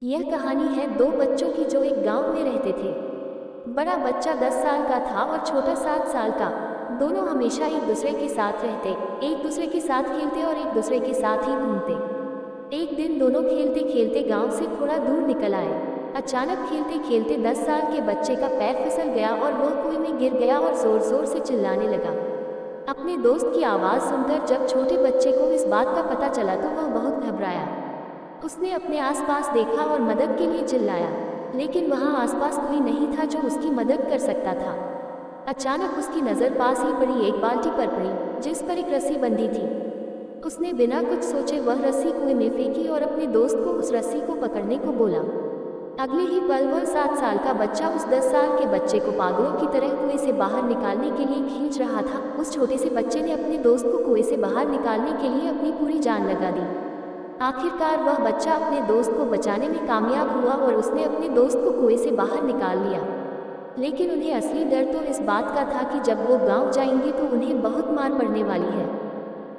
यह कहानी है दो बच्चों की जो एक गांव में रहते थे। बड़ा बच्चा 10 साल का था और छोटा 7 साल का। दोनों हमेशा एक दूसरे के साथ रहते, एक दूसरे के साथ खेलते और एक दूसरे के साथ ही घूमते। एक दिन दोनों खेलते खेलते गांव से थोड़ा दूर निकल आए। अचानक खेलते खेलते 10 साल के बच्चे का पैर फिसल गया और वह कुएं में गिर गया और जोर जोर से चिल्लाने लगा। अपने दोस्त की आवाज़ सुनकर जब छोटे बच्चे को इस बात का पता चला तो वह बहुत घबराया। उसने अपने आसपास देखा और मदद के लिए चिल्लाया, लेकिन वहाँ आसपास कोई नहीं था जो उसकी मदद कर सकता था। अचानक उसकी नज़र पास ही पड़ी एक बाल्टी पर पड़ी जिस पर एक रस्सी बंधी थी। उसने बिना कुछ सोचे वह रस्सी कुएं में फेंकी और अपने दोस्त को उस रस्सी को पकड़ने को बोला। अगले ही पल वह 7 साल का बच्चा उस 10 साल के बच्चे को पागलों की तरह कुएं से बाहर निकालने के लिए खींच रहा था। उस छोटे से बच्चे ने अपने दोस्त को कुएं से बाहर निकालने के लिए अपनी पूरी जान लगा दी। आखिरकार वह बच्चा अपने दोस्त को बचाने में कामयाब हुआ और उसने अपने दोस्त को कुएं से बाहर निकाल लिया। लेकिन उन्हें असली डर तो इस बात का था कि जब वो गांव जाएंगे तो उन्हें बहुत मार पड़ने वाली है।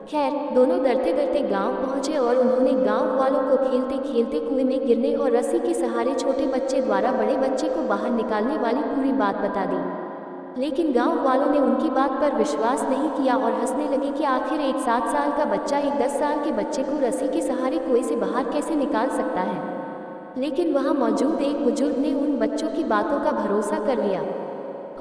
खैर, दोनों डरते डरते गांव पहुंचे और उन्होंने गांव वालों को खेलते खेलते कुएं में गिरने और रस्सी के सहारे छोटे बच्चे द्वारा बड़े बच्चे को बाहर निकालने वाली पूरी बात बता दी। लेकिन गांव वालों ने उनकी बात पर विश्वास नहीं किया और हंसने लगे कि आखिर एक 7 साल का बच्चा एक 10 साल के बच्चे को रस्सी के सहारे कुएं से बाहर कैसे निकाल सकता है। लेकिन वहां मौजूद एक बुजुर्ग ने उन बच्चों की बातों का भरोसा कर लिया।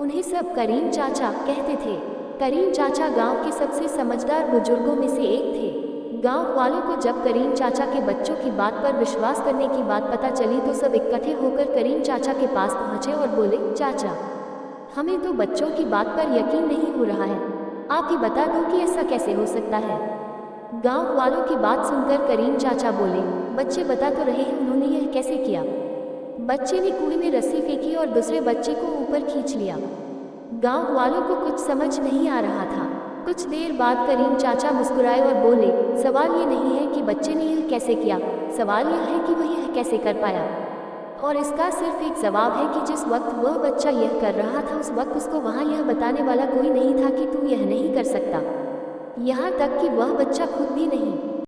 उन्हें सब करीम चाचा कहते थे। करीम चाचा गांव के सबसे समझदार बुजुर्गों में से एक थे। गांव वालों को जब करीम चाचा के बच्चों की बात पर विश्वास करने की बात पता चली तो सब इकट्ठे होकर करीम चाचा के पास पहुंचे और बोले, चाचा, हमें तो बच्चों की बात पर यकीन नहीं हो रहा है। आप ही बता दो कि ऐसा कैसे हो सकता है। गांव वालों की बात सुनकर करीम चाचा बोले, बच्चे बता तो रहे हैं उन्होंने यह कैसे किया। बच्चे ने कुएं में रस्सी फेंकी और दूसरे बच्चे को ऊपर खींच लिया। गांव वालों को कुछ समझ नहीं आ रहा था। कुछ देर बाद करीम चाचा मुस्कुराए और बोले, सवाल ये नहीं है कि बच्चे ने यह कैसे किया, सवाल यह है कि वह यह कैसे कर पाया। और इसका सिर्फ एक जवाब है कि जिस वक्त वह बच्चा यह कर रहा था उस वक्त उसको वहाँ यह बताने वाला कोई नहीं था कि तू यह नहीं कर सकता। यहाँ तक कि वह बच्चा खुद भी नहीं।